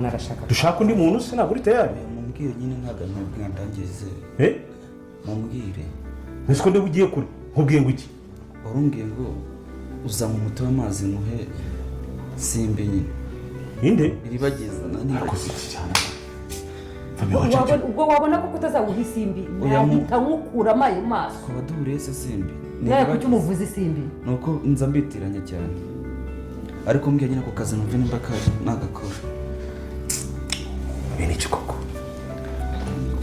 narashaka dushaka undi muntu se ntabwo uri tayari mumbwire nyine ntago mwandangize mumbwire nese ko ugiye kure nkubwiye ngo iki warumbwiye ngo uzama umuti w'amazi muhe simbe nyine inde iribagiza nani akoze iki cyane ubwo wabona ko kutazawuha isimbi nahita nkukura amaye maso ko baduhuriye se simbi naye kuki umuvuze isimbi nuko nza mbitiranya cyane ariko mbwiye nyine ko kazi numve nimba nagakora bene iki koko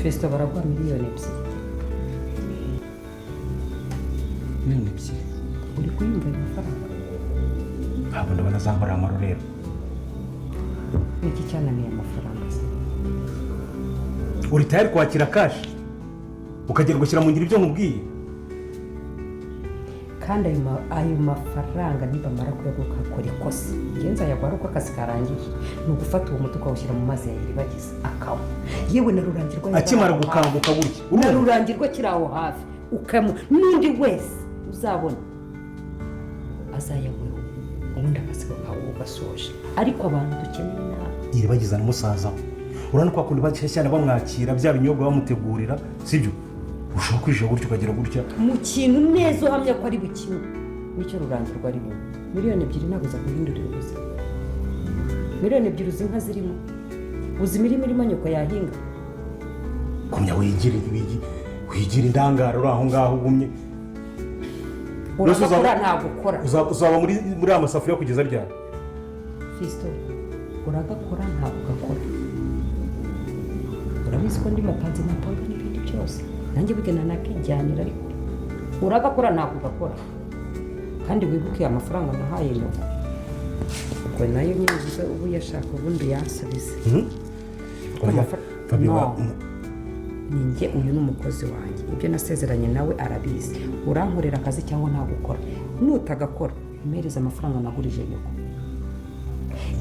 Festo baragwa miliyoni 2 miliyoni 2 uri kuyumva amafaranga ntabwo ndabona zambara amarorero iki cyananiye amafaranga uri tayari kwakira kashi ukagera gushyira mu ngiro ibyo nkubwiye kandi ayo mafaranga nibamara kuyagukora ikosa ngenza yagwara uko akazi karangiye ni ugufata uwo muti ukawushyira mu mazi ya iribagiza akawa yewe na rurangirwa akimara gukanguka burya na rurangirwa kiri aho hafi n'undi wese uzabona azayanyweho ubundi akazi kawe ugasoje ariko abantu dukeneye inama iribagiza na Musazawe urabona ko akunda cyane bamwakira bya binyobwa bamutegurira sibyo ushobora kwijira gutyo ukagira gutya mu kintu neza uhamya ko ari bukimwe nicyo rurangirwa ari bimwe miliyoni 2 ntabwo za guhindurira ubuzima miliyoni 2 uzinka zirimo uzi imirimo nyoko yahinga kumya wigira indangaro uri aho ngaho ugumye urakora ntabwo ukora uzaba muri amasafuriya kugeza ryari Festo uragakora ntabwo ugakora urabizi ko ndi mapanze n'ipombo n'ibindi byose nanjye bigena nakijyanira ariko uragakora ntabwo ugakora kandi wibuke amafaranga nahaye nyoko ubwo nayo nyine uvuze ubu yashaka ubundi yansubize ninjye uyu ni umukozi wanjye ibyo nasezeranye nawe arabizi urankorera akazi cyangwa ntabwo ukora nutagakora umereza amafaranga nagurije nyoko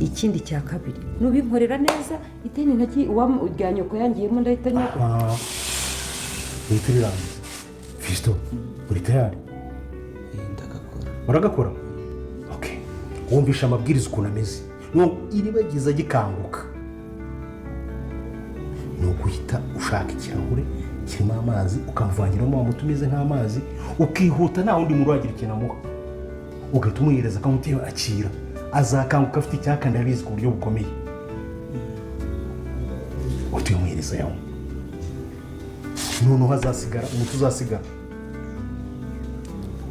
ikindi cya kabiri nubinkorera neza ideni ntaki rya nyoko yangiyemo ndahita nyoko witirirangiza Festo uri tayari ndagakora uragakora okay wumvisha amabwiriza ukuntu ameze iribagiza gikanguka ni uguhita ushaka ikirahure kirimo amazi ukamuvangiramo umuti umeze nk'amazi ukihuta nta wundi muntu wagira ikintu amuha ugahita umuhereza akamutera akira azakanguka afite icyaka ndabizi ku buryo bukomeye utumuhereza yawe noneho hazasigara umuti uzasigara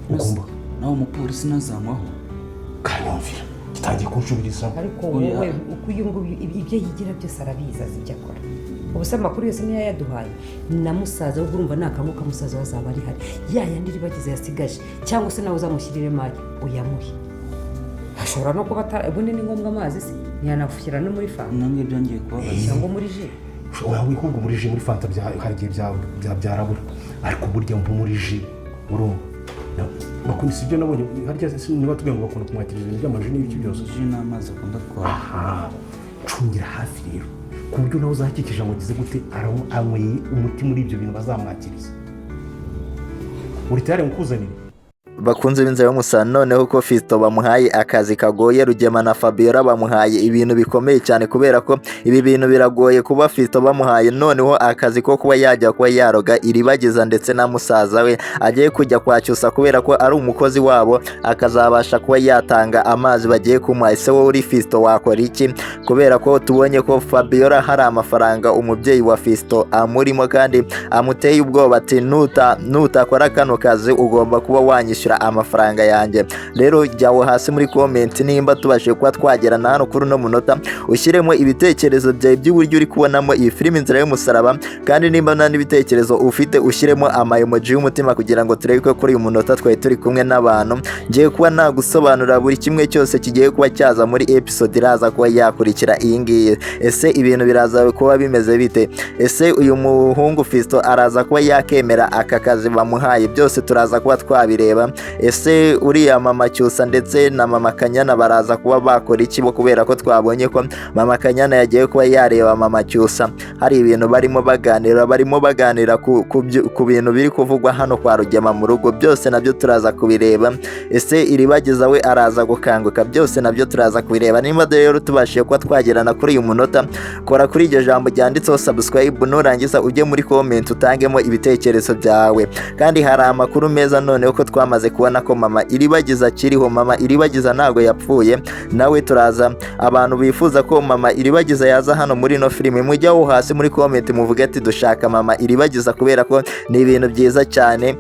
ugomba nawe umupolisi nazamwaho kanyumvira gitangiye kunshubiriza ariko wowe uko uyu nguyu ibyo yigira byose arabizi azi ibyo akora ubuse amakuru yose niyo yaduhaye na musaza wo urumva nakanguka musaza wazaba ari hari yandi iribagiza yasigaje cyangwa se nawe uzamushyirire maji uyamuhe ashobora no kuba ubundi ni ngombwa amazi se ntiyanafushyira no muri fanta namwe byongeye kubabaza cyangwa muri ji wihubwo muri ji muri fanta hari igihe byarabura ariko burya mpu muri ji urumva bakunda si ibyo nabonye harya niba tubwiye ngo bakunda kumwakiriza ibintu by'amaji n'ibiki byose ji n'amazi akunda aha cungira hafi rero ku buryo nawe uzahakikije amugize gute anyweye umuti muri ibyo bintu bazamwakiriza uri tayari mukuzanire bakunze b'inzira y'umusaraba noneho ko Festo bamuhaye akazi kagoye Rugema na Fabiola bamuhaye ibintu bikomeye cyane kubera ko ibi bintu biragoye kuba Festo bamuhaye noneho akazi ko kuba yajya kuba yaroga iribagiza ndetse na Musazawe agiye kujya kwacyusa kubera ko ari umukozi wabo akazabasha kuba yatanga amazi bagiye kumuha ese wowe uri Festo wakora iki kubera ko tubonye ko Fabiola hari amafaranga umubyeyi wa Festo amurimo kandi amuteye ubwoba ati nutakora kano kazi ugomba kuba wanyishyura amafaranga yanjye rero jyawo hasi muri comment nimba tubashe kuba twagera na hano kuri no munota ushyiremo ibitekerezo byawe by'uburyo uri kubonamo iyi filime inzira y'umusaraba kandi nimba nta n'ibitekerezo ufite ushyiremo amayemoji y'umutima kugira ngo turebe ko kuri uyu munota twari turi kumwe n'abantu ngiye kuba nagusobanurira buri kimwe cyose kigiye kuba cyaza muri episode iraza kuba yakurikira iyi ngiyi ese ibintu biraza kuba bimeze bite ese uyu muhungu Festo araza kuba yakemera aka kazi bamuhaye byose turaza kuba twabireba ese uriya mama Cyusa ndetse na mama Kanyana baraza kuba bakora iki bo, kubera ko twabonye ko mama Kanyana yagiye kuba yareba mama Cyusa hari ibintu barimo baganira ku bintu biri kuvugwa hano kwa Rugema mu rugo. Byose nabyo turaza kubireba. Ese Iribagiza we araza gukanguka? Byose nabyo turaza kubireba. Niba rero tubashije kuba twagerana kuri uyu munota, kora kuri iryo jambo ryanditseho subscribe, nurangiza ujye muri comment utangemo ibitekerezo byawe. Kandi hari amakuru meza noneho ko twamaze kubona ko mama Iribagiza akiriho. Mama Iribagiza ntago yapfuye, nawe turaza abantu bifuza ko mama Iribagiza yaza hano muri no filime, mujyaho hasi muri comment muvuge ati dushaka mama Iribagiza, kubera ko ni ibintu byiza cyane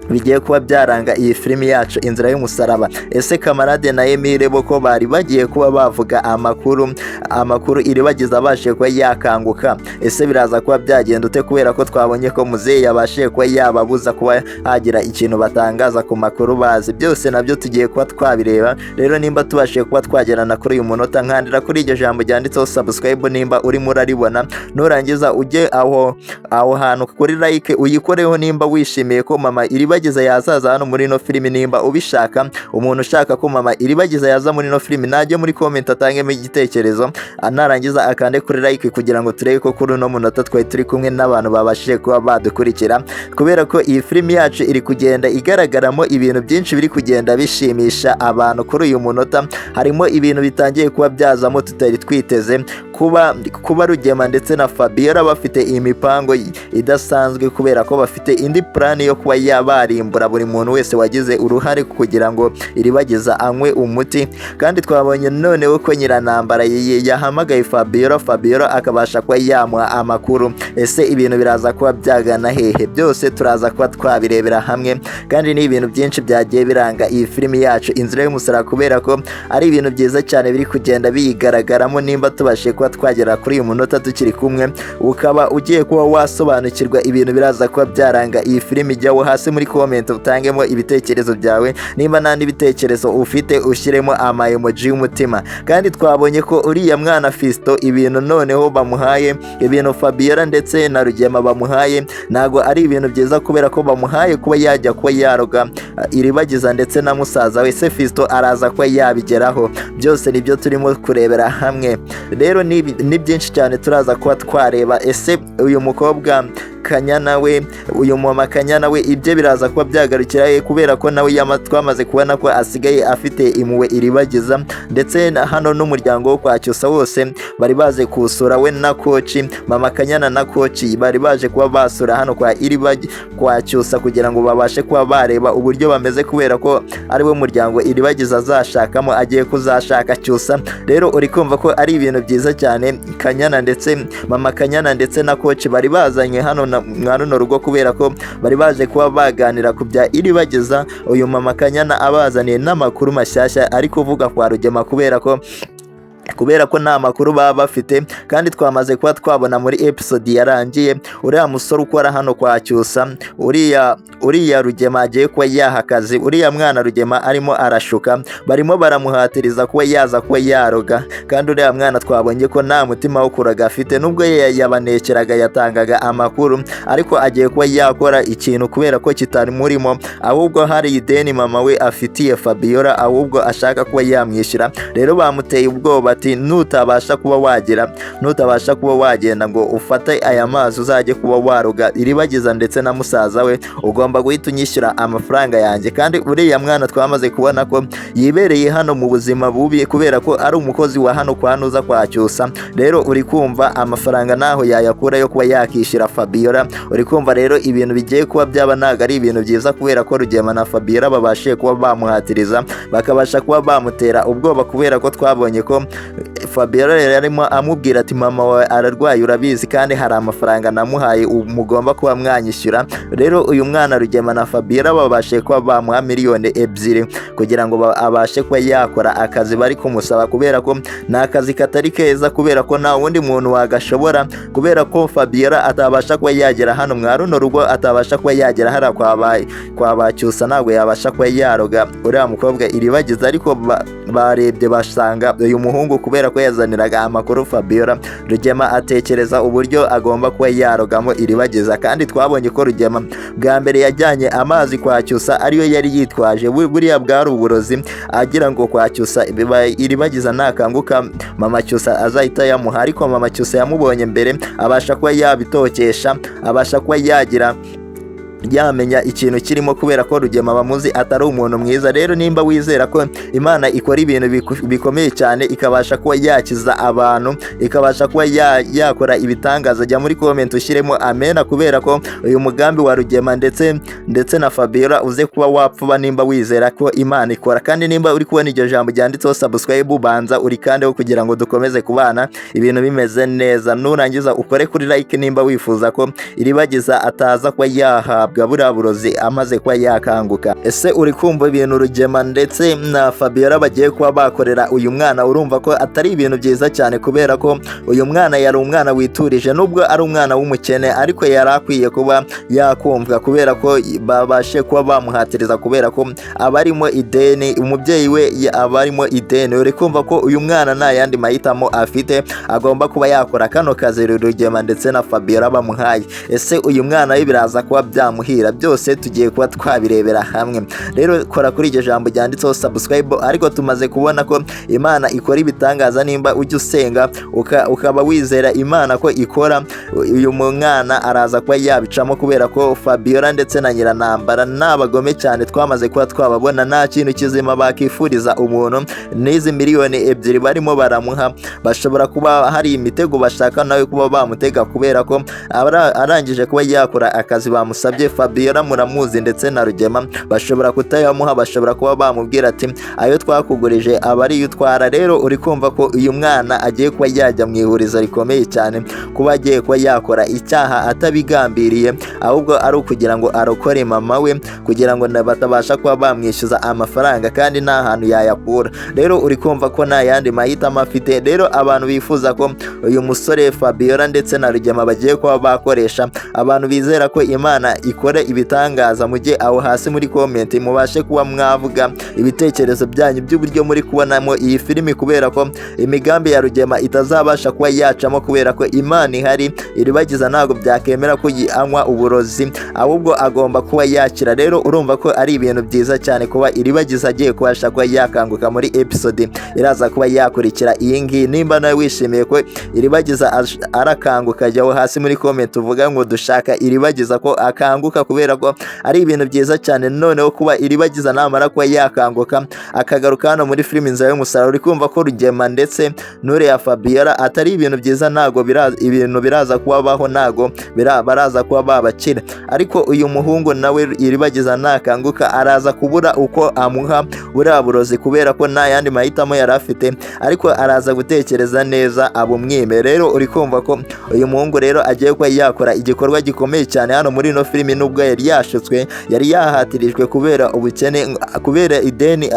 bigiye kuba byaranga iyi filimi yacu Inzira y'Umusaraba. Ese Kamarade na Emile bo ko bari bagiye kuba bavuga amakuru Iribagiza abashije kuba yakanguka, ese biraza kuba byagenda ute? Kubera ko twabonye ko muzehe yabashije kuba yababuza kuba hagira ikintu batangaza ku makuru bazi. Byose nabyo tugiye kuba twabireba. Rero nimba tubashije kuba twagerana kuri uyu munota, nkandira kuri iryo jambo ryanditseho subscribe nimba urimo uraribona, nurangiza ujye aho hantu kuri like uyikoreho nimba wishimiye ko mama Iribagiza yazaza hano muri no filimi. Nimba ubishaka, umuntu ushaka ko mama Iribagiza yaza muri no filimi, najye muri comment atangemo igitekerezo, narangiza akande kuri like kugira ngo turebe ko kuri no munota twari turi kumwe n'abantu babashije kuba badukurikira, kubera ko iyi filimi yacu iri kugenda igaragaramo ibintu byinshi biri kugenda bishimisha abantu kuri uyu munota. Harimo ibintu bitangiye kuba byazamo tutari twiteze, kuba Rugema ndetse na Fabiola bafite imipango idasanzwe, kubera ko bafite indi plan yo kuba yabarimbura buri muntu wese wagize uruhare kugira ngo Iribagiza anywe umuti. Kandi twabonye noneho ko Nyirantambara yahamagaye Fabiola akabasha kuba yamuha amakuru. Ese ibintu biraza kuba byagana hehe? Byose turaza kuba twabirebera hamwe. Kandi ni ibintu byinshi byagiye biranga iyi filimi yacu Inzira y'Umusaraba, kubera ko ari ibintu byiza cyane biri kugenda biyigaragaramo. Nimba tubashije kuba twagera kuri uyu munota tukiri kumwe, ukaba ugiye kuba wasobanukirwa ibintu biraza kuba byaranga iyi filimi, jyaho hasi muri comment utangemo ibitekerezo byawe. Nimba nandi bitekerezo ufite ushyiremo ama emoji y'umutima. Kandi twabonye ko uriya mwana Fisto ibintu noneho bamuhaye, ibintu Fabiola ndetse na Rugema bamuhaye nago ari ibintu byiza, kubera ko bamuhaye kuba yajya kuba yaroga Iribagiza ndetse na Musazawe. Se Fisto araza kuba yabigeraho? Byose nibyo turimo kurebera hamwe. Rero ni byinshi cyane turaza kuba twareba. Ese uyu mukobwa Kanyana we, uyu mama Kanyana we, ibyo biraza kuba byagarukira kubera ko nawe twamaze kubona ko asigaye afite impuhwe Iribagiza, ndetse hano n'umuryango wo kwa Cyusa wose bari baje kusura we na koci mama Kanyana na koci bari baje kuba basura hano kwa Cyusa kugira ngo babashe kuba bareba uburyo bameze, kubera ko ari we muryango Iribagiza azashakamo, agiye kuzashaka Cyusa. Rero uri kumva ko ari ibintu byiza cyane. Mama Kanyana ndetse na koci bari bazanye hano mwa runo rugo, kubera ko bari baje kuba baganira ku bya Iribagiza. Uyu mama Kanyana abazaniye n'amakuru mashyashya ari kuvuga kwa Rugema, kubera ko nta makuru baba bafite. Kandi twamaze kuba twabona muri episode yarangiye uriya musore ukora hano kwa Cyusa, uriya Rugema agiye kuba yaha akazi. Uriya mwana Rugema arimo arashuka, barimo baramuhatiriza kuba yaza kuba yaroga. Kandi uriya mwana twabonye ko nta mutima wo kuraga afite, nubwo yabanekeraga yatangaga amakuru, ariko agiye kuba yakora ikintu kubera ko kitari murimo, ahubwo hari ideni mama we afitiye Fabiola, ahubwo ashaka kuba yamwishyura. Rero bamuteye ubwoba ati nutabasha kuba wagenda ngo ufate aya mazi uzajye kuba waroga Iribagiza ndetse na Musazawe, ugomba guhita unyishyura amafaranga yanjye. Kandi uriya mwana twamaze kubona ko yibereye hano mu buzima bubi, kubera ko ari umukozi wa hano kwa Nuza kwa Cyusa. Rero uri kumva amafaranga naho yayakura yo kuba yakishyura Fabiola. Uri kumva rero ibintu bigiye kuba byaba ntago ari ibintu byiza, kubera ko Rugema na Fabiola babashiye kuba bamuhatiriza, bakabasha kuba bamutera ubwoba, kubera ko twabonye ko Fabiola yarimo amubwira ati mama wawe ararwaye urabizi, kandi hari amafaranga namuhaye mugomba kuba mwanyishyura. Rero uyu mwana Rugema na Fabiola babashe kuba bamuha 2 miliyoni kugira ngo abashe kuba yakora akazi bari kumusaba, kubera ko ni akazi katari keza, kubera ko nta wundi muntu wagashobora, kubera ko Fabiola atabasha kuba yagera hano mwa runo rugo, atabasha kuba yagera hara kwa Bacyusa, ntabwo yabasha kuba yaroga uriya mukobwa Iribagiza. Ariko barebye basanga uyu muhungu umuhungu kubera ko yazaniraga amakuru Fabiola. Rugema atekereza uburyo agomba kuba yarogamo Iribagiza, kandi twabonye ko Rugema bwa mbere yajyanye amazi kwa Cyusa ariyo yari yitwaje, buriya bwari uburozi agira ngo kwa Cyusa Iribagiza nakanguka mama Cyusa azahita yamuha, ariko mama Cyusa yamubonye mbere abasha kuba yabitokesha, abasha kuba yamenya ikintu kirimo kubera ko Rugema bamuzi atari umuntu mwiza. Rero nimba wizera ko Imana ikora ibintu bikomeye cyane ikabasha kuba yakiza abantu, ikabasha kuba yakora ibitangaza, jya muri comment ushyiremo amena, kubera ko uyu mugambi wa Rugema ndetse na Fabiola uze kuba wapfuba nimba wizera ko Imana ikora. Kandi nimba uri kubona iryo jambo ryanditseho subscribe banza urikandeho kugira ngo dukomeze kubana ibintu bimeze neza. Nurangiza ukore kuri like nimba wifuza ko Iribagiza ataza kuba yahabwa buriya burozi amaze kuba yakanguka. Ese uri kumva ibintu Rugema ndetse na Fabiola bagiye kuba bakorera uyu mwana? Urumva ko atari ibintu byiza cyane, kubera ko uyu mwana yari umwana witurije, nubwo ari umwana w'umukene ariko yari akwiye kuba yakumvwa, kubera ko babashe kuba bamuhatiriza, kubera ko abarimo ideni, umubyeyi we abarimo ideni. Uri kumva ko uyu mwana nta yandi mahitamo afite, agomba kuba yakora kano kazi Rugema ndetse na Fabiola bamuhaye. Ese uyu mwana we biraza kuba byamuhira? Byose tugiye kuba twabirebera hamwe. Rero kora kuri iryo jambo ryanditseho subscribe. Ariko tumaze kubona ko Imana ikora ibitangaza, nimba ujya usenga ukaba wizera Imana ko ikora, uyu mwana araza kuba yabicamo, kubera ko Fabiola ndetse na Nyiranambara n'abagome cyane twamaze kuba twababona. Nta kintu kizima bakifuriza umuntu. N'izi miliyoni 2 barimo baramuha, bashobora kuba hari imitego bashaka nawe kuba bamutega, kubera ko arangije kuba yakora akazi bamusabye. Fabiola muramuzi ndetse na Rugema bashobora kutayamuha, bashobora kuba bamubwira ati ayo twakugurije aba ari utwara. Rero uri kumva ko uyu mwana agiye kuba yajya mu ihurizo rikomeye cyane, kuba agiye kuba yakora icyaha atabigambiriye, ahubwo ari ukugira ngo arokore mama we, kugira ngo batabasha kuba bamwishyuza amafaranga kandi nta hantu yayakura. Rero uri kumva ko nta yandi mahitamo afite. Rero abantu bifuza ko uyu musore Fabiola ndetse na Rugema bagiye kuba bakoresha, abantu bizera ko Imana ikore ibitangaza, mujye aho hasi muri comment mubashe kuba mwavuga ibitekerezo byanyu by'uburyo muri kubonamo iyi filimi, kubera ko imigambi ya Rugema itazabasha kuba yacamo, kubera ko Imana ihari. Iribagiza ntabwo byakemera ko anywa uburozi, ahubwo agomba kuba yakira. Rero urumva ko ari ibintu byiza cyane kuba Iribagiza agiye kubasha kuba yakanguka muri episode iraza kuba yakurikira iyi ngiyi. Nimba nawe wishimiye ko Iribagiza arakanguka, jya aho hasi muri comment uvuga ngo dushaka Iribagiza ko akanguka, kubera ko ari ibintu byiza cyane. Noneho kuba Iribagiza namara kuba yakanguka akagaruka hano muri filimi INZIRA YU'UMUSARABA, uri kumva ko Rugema ndetse n'uriya Fabiola atari ibintu byiza, ntago ibintu biraza kubabaho, ntago baraza kuba babakira. Ariko uyu muhungu nawe Iribagiza nakanguka araza kubura uko amuha buriya burozi, kubera ko nta yandi mahitamo yari afite, ariko araza gutekereza neza abumwime. Rero uri kumva ko uyu muhungu rero agiye kuba yakora igikorwa gikomeye cyane hano muri ino filimi. Nubwo yari yashutswe, yari yahatirijwe kubera ubukene, kubera ideni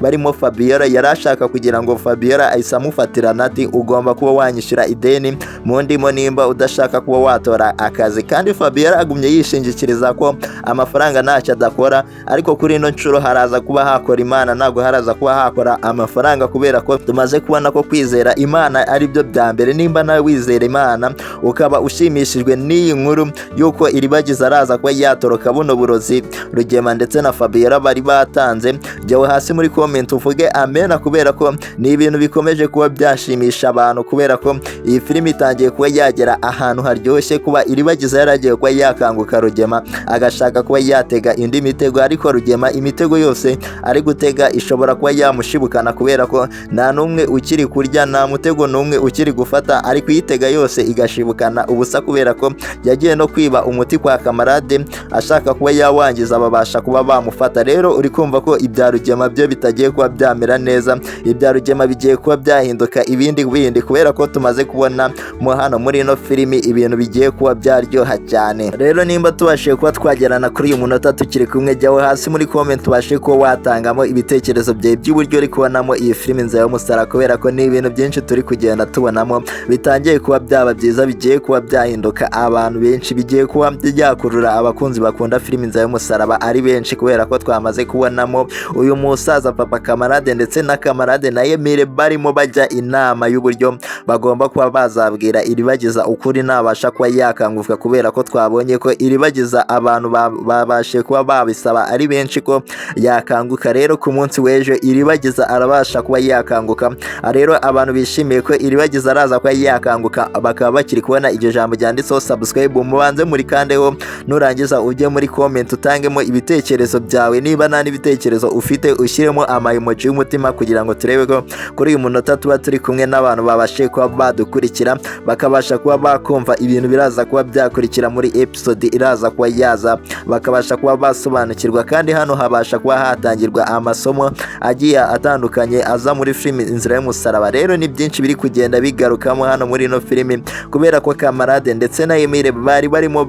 barimo Fabiola, yari ashaka kugira ngo Fabiola ahise amufatirana ati ugomba kuba wanyishyura ideni mu ndimo nimba udashaka kuba watora akazi. Kandi Fabiola agumye yishingikiriza ko amafaranga ntacyo adakora, ariko kuri ino nshuro haraza kuba hakora Imana, ntabwo haraza kuba hakora amafaranga, kubera ko tumaze kubona ko kwizera Imana ari byo bya mbere. Nimba nawe wizera Imana ukaba ushimishijwe n'iyi nkuru yuko Iribagiza araza kuba yatoroka buno burozi Rugema ndetse na Fabiola bari batanze, jya hasi muri comment uvuge amena, kubera ko ni ibintu bikomeje kuba byashimisha abantu, kubera ko iyi filimi itangiye kuba yagera ahantu haryoshye. Kuba Iribagiza yaragiye kuba yakanguka, Rugema agashaka kuba yatega indi mitego, ariko Rugema imitego yose ari gutega ishobora kuba yamushibukana, kubera ko nta n'umwe ukiri kurya, nta mutego n'umwe ukiri gufata, ari kuyitega yose igashibukana ubusa, kubera ko yagiye no kwiba umuti kwa kamarade ashaka kuba yawangiza, babasha kuba bamufata. Rero uri kumva ko ibya Rugema byo bitagiye kuba byamera neza, ibya Rugema bigiye kuba byahinduka ibindi bindi, kubera ko tumaze kubona mu hano muri ino filimi ibintu bigiye kuba byaryoha cyane. Rero nimba tubashije kuba twagerana kuri uyu munota tukiri kumwe, jyaho hasi muri comment tubashe kuba watangamo ibitekerezo byawe by'uburyo uri kubonamo iyi filimi INZIRA YU'UMUSARABA, kubera ko ni ibintu byinshi turi kugenda tubonamo bitangiye kuba byaba byiza, bigiye kuba byahinduka abantu benshi, bigiye kuba birakurura abakunzi bakunda filimi Inzira y'umusaraba ari benshi kubera ko twamaze kubonamo uyu musaza Papa Kamarade ndetse na Kamarade na Emile barimo bajya inama y'uburyo bagomba kuba bazabwira Iribagiza ukuri nabasha kuba yakanguka kubera ko twabonye ko Iribagiza abantu babashe kuba babisaba ari benshi ko yakanguka. Rero ku munsi w'ejo Iribagiza arabasha kuba yakanguka. Rero abantu bishimiye ko Iribagiza araza kuba yakanguka bakaba bakiri kubona iryo jambo ryanditseho subscribe, mubanze muri kandeho nurangiza ujye muri comment utangemo ibitekerezo byawe, niba nta n'ibitekerezo ufite ushyiremo emoji y'umutima kugira ngo turebe ko kuri uyu munota tuba turi kumwe n'abantu babashe kuba badukurikira bakabasha kuba bakumva ibintu biraza kuba byakurikira muri episode iraza kuba yaza, bakabasha kuba basobanukirwa kandi hano habasha kuba hatangirwa amasomo agiye atandukanye aza muri filimi Inzira y'umusaraba. Rero ni byinshi biri kugenda bigarukamo hano muri ino filimi kubera ko Kamarade ndetse na Emile bari barimo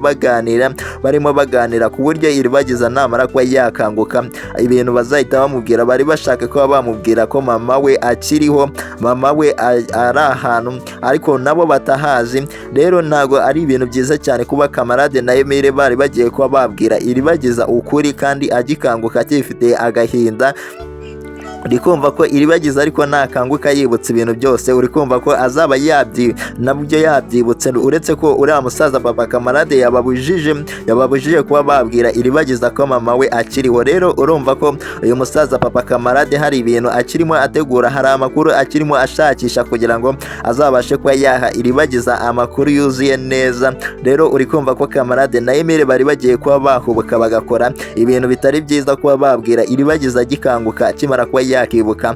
baganira ku buryo Iribagiza namara kuba yakanguka ibintu bazahita bamubwira. Bari bashaka ko bamubwira ko mama we akiriho, mama we ari ahantu ariko nabo batahazi. Rero ntago ari ibintu byiza cyane kuba Kamarade na Emile bari bagiye kuba babwira Iribagiza ukuri kandi agikanguka akifite agahinda. uri kumva ko Iribagiza ariko nakanguka yibutse ibintu byose, uri kumva ko azaba nabyo yabyibutse, uretse ko uriya musaza Papa Kamarade yababujije kuba babwira Iribagiza ko mama we akiriho. Rero urumva ko uyu musaza Papa Kamarade hari ibintu akirimo ategura, hari amakuru akirimo ashakisha kugira ngo azabashe kuba yaha Iribagiza amakuru yuzuye neza. Rero uri kumva ko Kamarade na Emile bari bagiye kuba bahubuka bagakora ibintu bitari byiza kuba babwira Iribagiza gikanguka akimara kuba yakibuka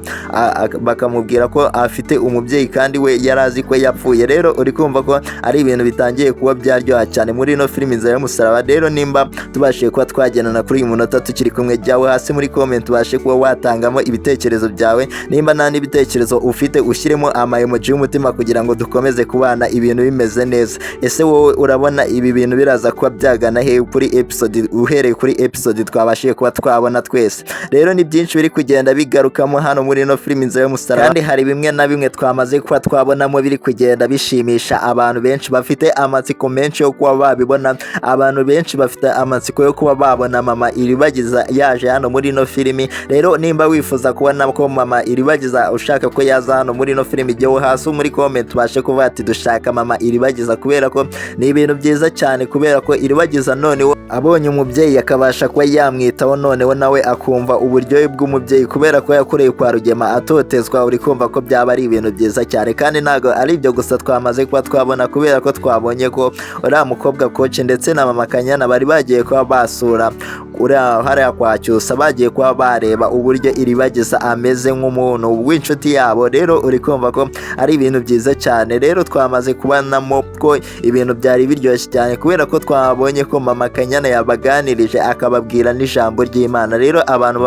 bakamubwira ko afite umubyeyi kandi we yarazi ko yapfuye. Rero uri kumva ko ari ibintu bitangiye kuba byaryoha cyane muri ino filimi Inzira y'umusaraba. Rero nimba tubashe kuba twagenana kuri uyu munota tukiri kumwe, jyawe hasi muri comment ubashe kuba watangamo ibitekerezo byawe, nimba nta n'ibitekerezo ufite ushyiremo emoji y'umutima kugira ngo dukomeze kubana ibintu bimeze neza. Ese wowe urabona ibi bintu biraza kuba byagana he kuri episode, uhereye kuri episode twabashije kuba twabona twese? Rero ni byinshi biri kugenda bigarukamo hano muri ino filimi Inzira y'umusaraba, kandi hari bimwe na bimwe twamaze kuba twabonamo biri kugenda bishimisha abantu benshi bafite amatsiko menshi yo kuba babibona. Abantu benshi bafite amatsiko yo kuba babona mama Iribagiza yaje hano muri ino filimi. Rero nimba wifuza kubona ko mama Iribagiza ushaka ko yaza hano muri ino filimi, jyawe hasi muri comment ubashe kuvuga ati dushaka mama Iribagiza, kubera ko ni ibintu byiza cyane, kubera ko Iribagiza noneho abonye umubyeyi akabasha kuba yamwitaho, noneho nawe akumva uburyohe bw'umubyeyi kubera ko yakoreye kwa Rugema atotezwa. Uri kumva ko byaba ari ibintu byiza cyane, kandi ntago ari ibyo gusa twamaze kuba twabona, kubera ko twabonye ko uriya mukobwa Coach ndetse na mama Kanyana bari bagiye kuba basura hariya kwa Cyusa, bagiye kuba bareba uburyo Iribagiza ameze nk'umuntu w'inshuti yabo. Rero uri kumva ko ari ibintu byiza cyane. Rero twamaze kubonamo ko ibintu byari biryoshye cyane, kubera ko twabonye ko mama Kanyana yabaganirije akababwira n'ijambo ry'Imana. Rero abantu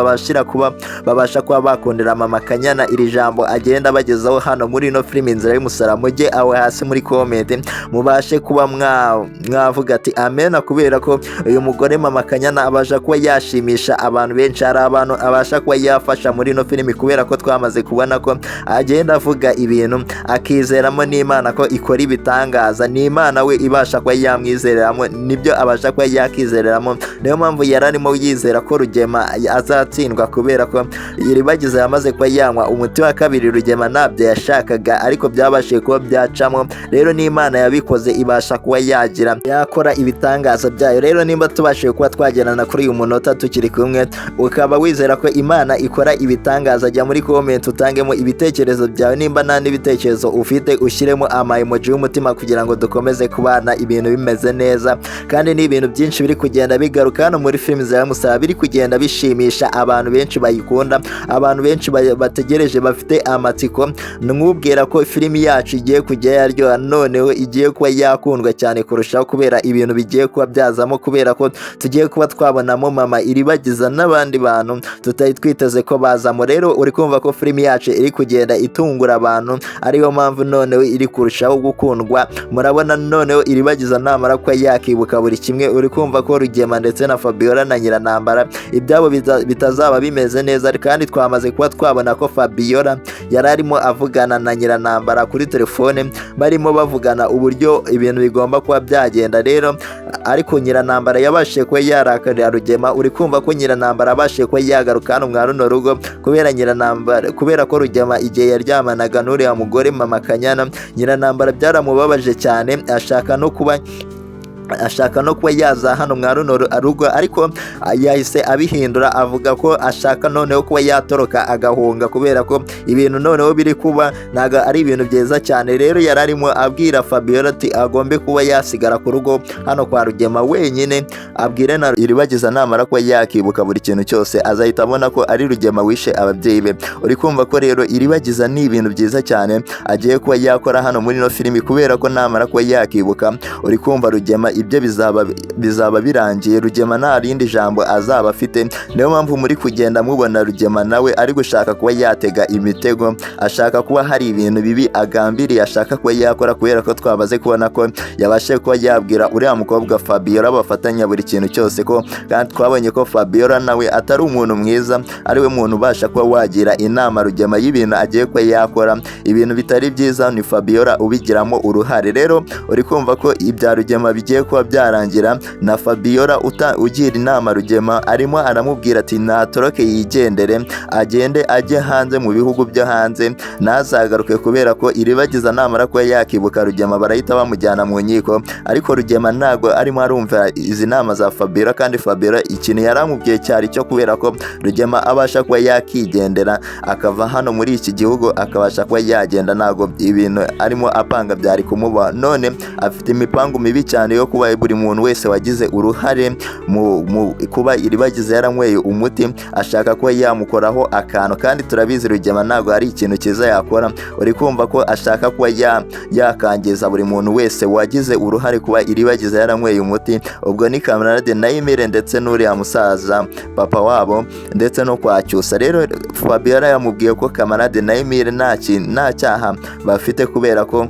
babasha kuba bakundira mama Kanyana iri jambo agenda bagezaho hano muri ino filimi Inzira y'umusaraba, mujye aho hasi muri comment mubashe kuba mwavuga ati amen, kubera ko uyu mugore mama Kanyana abasha kuba yashimisha abantu benshi. Hari abantu abasha kuba yafasha muri ino filimi, kubera ko twamaze kubona ko agenda avuga ibintu akizeramo n'Imana ko ikora ibitangaza. ni Imana we ibasha kuba yamwizereramo, nibyo abasha kuba yakizereramo. Niyo mpamvu yari arimo yizera ko Rugema azatsindwa, kubera ko Iribagiza yamaze kuba yanywa umuti wa kabiri. Rugema ntabyo yashakaga ariko byabashije kuba byacamo. Rero n'Imana yabikoze ibasha kuba yakora ibitangaza byayo. Rero nimba tubashije kuba twagenana kuri uyu munota tukiri kumwe, ukaba wizera ko Imana ikora ibitangaza, jya muri comment utangemo ibitekerezo byawe. Nimba nta n'ibitekerezo ufite ushyiremo emoji y'umutima kugira ngo dukomeze kubana ibintu bimeze neza. Kandi ni ibintu byinshi biri kugenda bigaruka hano muri filimi Inzira y'umusaraba, biri kugenda bishimisha abantu benshi bayikunda, abantu benshi bategereje bafite amatsiko. Mwubwira ko filimi yacu igiye kujya yaryoha, noneho igiye kuba yakundwa cyane kurushaho, kubera ibintu bigiye kuba byazamo, kubera ko tugiye kuba twabonamo mama Iribagiza n'abandi bantu tutari twiteze ko bazamo. Rero uri kumva ko filimi yacu iri kugenda itungura abantu, ariyo mpamvu noneho iri kurushaho gukundwa. Murabona noneho Iribagiza namara kuba yakibuka buri kimwe, uri kumva ko Rugema ndetse na Fabiola na Nyirantambara ibyabo bitazaba bimeze neza. Kandi twamaze kuba twabona ko Fabiola yari arimo avugana na Nyirantambara kuri telefone, barimo bavugana uburyo ibintu bigomba kuba byagenda. Rero ariko Nyiranambara yabashije kuba yarakarira Rugema. Uri kumva ko Nyiranambara abashije kuba yagaruka hano mwa runo rugo kubera ko Rugema igihe yaryamanaga n'uriya mugore Mama Kanyana, Nyiranambara byaramubabaje cyane, ashaka no kuba yaza hano mwa runo rugo, ariko yahise abihindura avuga ko ashaka noneho kuba yatoroka agahunga kubera ko ibintu noneho biri kuba ntago ari ibintu byiza cyane. Rero yari arimo abwira Fabiola ati agombe kuba yasigara ku rugo hano kwa Rugema wenyine, abwire na Iribagiza namara kuba yakibuka buri kintu cyose azahita abona ko ari Rugema wishe ababyeyi be. Uri kumva ko rero Iribagiza ni ibintu byiza cyane agiye kuba yakora hano muri no filimi, kubera ko namara kuba yakibuka uri kumva Rugema ibyo bizaba birangiye. Rugema nta rindi jambo azaba afite, niyo mpamvu muri kugenda mubona Rugema nawe ari gushaka kuba yatega imitego, ashaka kuba hari ibintu bibi agambiriye ashaka kuba yakora, kubera ko twabaze kubona ko yabashe kuba yabwira uriya mukobwa Fabiola bafatanya buri kintu cyose, ko kandi twabonye ko Fabiola nawe atari umuntu mwiza, ari we muntu ubasha kuba wagira inama Rugema y'ibintu agiye kuba yakora. Ibintu bitari byiza ni Fabiola ubigiramo uruhare. Rero uri kumva ko ibya Rugema bigiye kuba byarangira na Fabiola ugira inama Rugema, arimo aramubwira ati natoroke yigendere, agende ajye hanze mu bihugu byo hanze, ntazagaruke kubera ko Iribagiza namara kuba yakibuka Rugema barahita bamujyana mu nkiko. Ariko Rugema ntago arimo arumva izi nama za Fabiola, kandi Fabiola ikintu yaramubwiye cyari cyo kubera ko Rugema abasha kuba yakigendera akava hano muri iki gihugu akabasha kuba yagenda, ntago ibintu arimo apanga byari kumuba. None afite imipango mibi cyane yo kuba buri muntu wese wagize uruhare mu kuba Iribagiza yaranyweye umuti ashaka kuba yamukoraho akantu, kandi turabizi Rugema ntago ari ikintu cyiza yakora. Uri kumva ko ashaka kuba yakangiza buri muntu wese wagize uruhare kuba Iribagiza yaranyweye umuti. Ubwo ni Kamarade Naimire ndetse n'uriya musaza papa wabo ndetse no kwa Cyusa. Rero Fabiola yamubwiye ko Kamarade Naimire nta cyaha bafite kubera ko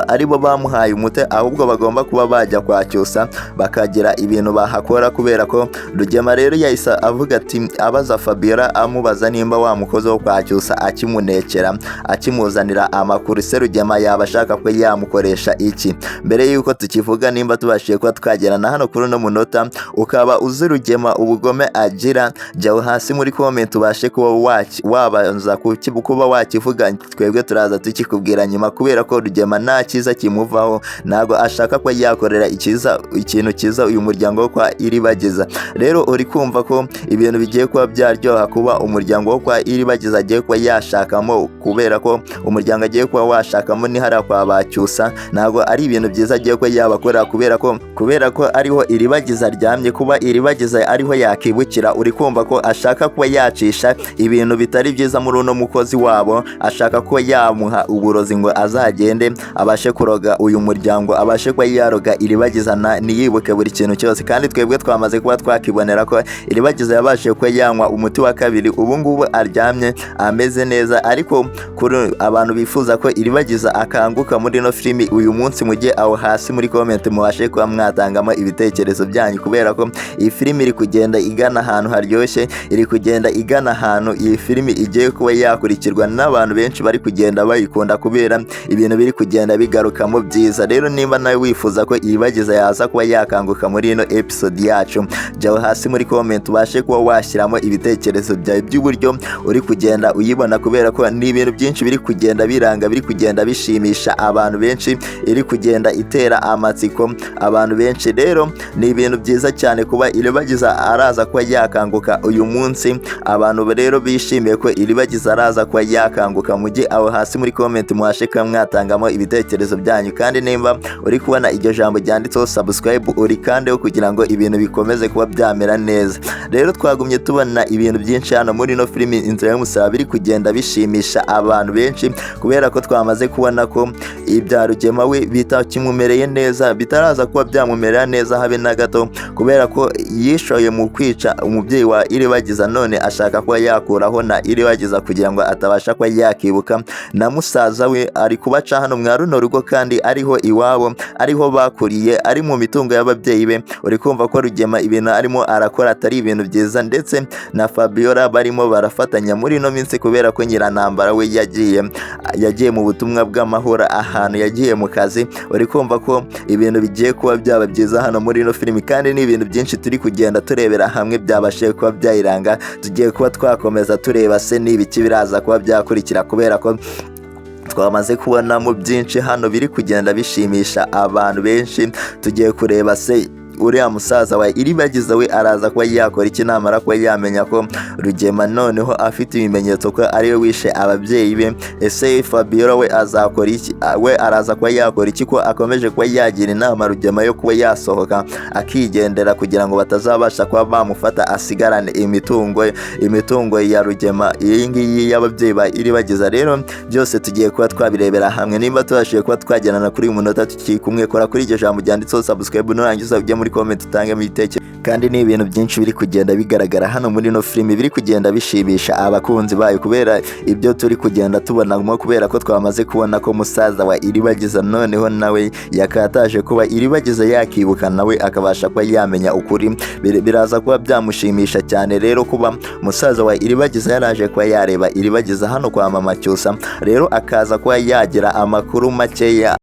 aribo bamuhaye umute, ahubwo bagomba kuba bajya kwa Cyusa bakagira ibintu bahakora, kubera ko Rugema rero yahise avuga ati abaza Fabiola amubaza nimba wa mukozi wo kwa Cyusa akimunekera akimuzanira amakuru, se Rugema yaba ashaka ko yamukoresha iki. Mbere yuko tukivuga nimba tubashiye kuba twagerana hano kuri no munota ukaba uzi Rugema ubugome agira, jya hasi muri comment ubashe kuba wabanza kuba wakivuga, twebwe turaza tukikubwira nyuma, kubera ko Rugema nta cyiza kimuvaho, ntago ashaka ko yakorera ikintu cyiza uyu muryango wo kwa Iribagiza. Rero uri kumva ko ibintu bigiye kuba byaryoha kuba umuryango wo kwa Iribagiza agiye kuba yashakamo, kubera ko umuryango agiye kuba washakamo ni hariya kwa Bacyusa, ntago ari ibintu byiza agiye kuba yabakorera, kubera ko ariho Iribagiza aryamye, kuba Iribagiza ariho yakibukira. Uri kumva ko ashaka kuba yacisha ibintu bitari byiza muri uno mukozi wabo, ashaka ko yamuha uburozi ngo azagende abashe kuroga uyu muryango, abashe kuba yaroga Iribagiza niyibuke buri kintu cyose. Kandi twebwe twamaze kuba twakibonera ko Iribagiza yabashije kuba yanywa umuti wa kabiri, ubu ngubu aryamye ameze neza. Ariko kuri abantu bifuza ko Iribagiza akanguka muri no filimi uyu munsi, mujye aho hasi muri comment mubashe kuba mwatangamo ibitekerezo byanyu, kubera ko iyi filimi iri kugenda igana ahantu haryoshye, iri kugenda igana ahantu iyi filimi igiye kuba yakurikirwa n'abantu benshi bari kugenda bayikunda, kubera ibintu biri kugenda bigarukamo byiza. Rero nimba nawe wifuza ko Iribagiza yaza kuba yakanguka muri ino episode yacu, jya hasi muri comment ubashe kuba washyiramo ibitekerezo byawe by'uburyo uri kugenda uyibona, kubera ko ni ibintu byinshi biri kugenda biranga, biri kugenda bishimisha abantu benshi, iri kugenda itera amatsiko abantu benshi. Rero ni ibintu byiza cyane kuba Iribagiza araza kuba yakanguka uyu munsi. Abantu rero bishimiye ko Iribagiza araza kuba yakanguka, mujye aho hasi muri comment muhashe kuba mwatangamo ibitekerezo byanyu. Kandi nimba uri kubona iryo jambo ryanditseho subscribe uri kandeho kugira ngo ibintu bikomeze kuba byamera neza. Rero twagumye tubona ibintu byinshi hano muri no filimi Inzira y'Umusaraba biri kugenda bishimisha abantu benshi, kubera ko twamaze kubona ko ibya Rugema we bitakimumereye neza, bitaraza kuba byamumerera neza habe na gato, kubera ko yishoye mu kwica umubyeyi wa Iribagiza, none ashaka kuba yakuraho na Iribagiza kugira ngo atabasha kuba yakibuka na musaza we. Ari kubaca hano mwa runo runo rugo kandi ariho iwabo, ariho bakuriye, ari mu mitungo y'ababyeyi be. Uri kumva ko Rugema ibintu arimo arakora atari ibintu byiza, ndetse na Fabiola barimo barafatanya muri ino minsi kubera ko Nyirantambara we yagiye mu butumwa bw'amahoro, ahantu yagiye mu kazi. Uri kumva ko ibintu bigiye kuba byaba byiza hano muri ino filimi, kandi ni ibintu byinshi turi kugenda turebera hamwe byabashije kuba byayiranga. Tugiye kuba twakomeza tureba se n'ibiki biraza kuba byakurikira, kubera ko twamaze kubonamo byinshi hano biri kugenda bishimisha abantu benshi. Tugiye kureba se uriya musaza wa Iribagiza we araza kuba yakora iki namara kuba yamenya ko Rugema noneho afite ibimenyetso ko ariwe wishe ababyeyi be. Ese Fabiola we azakora iki? We araza kuba yakora iki ko akomeje kuba yagira inama Rugema yo kuba yasohoka akigendera kugira ngo batazabasha kuba bamufata asigarane imitungo ya Rugema, iyi ngiyi y'ababyeyi ba Iribagiza. Rero byose tugiye kuba twabirebera hamwe. Nimba tubashije kuba twagenana kuri uyu munota tukiri kumwe, kora kuri iryo jambo ryanditseho subscribe nurangiza ujye muri comment utange ibitekerezo. Kandi ni ibintu byinshi biri kugenda bigaragara hano muri no filimi biri kugenda bishimisha abakunzi bayo, kubera ibyo turi kugenda tubonamo, kubera ko twamaze kubona ko musaza wa Iribagiza noneho nawe yakataje kuba Iribagiza yakibuka nawe akabasha kuba yamenya ukuri. Biraza kuba byamushimisha cyane rero kuba musaza wa Iribagiza yaraje kuba yareba Iribagiza hano kwa mama Cyusa, rero akaza kuba yagira amakuru makeya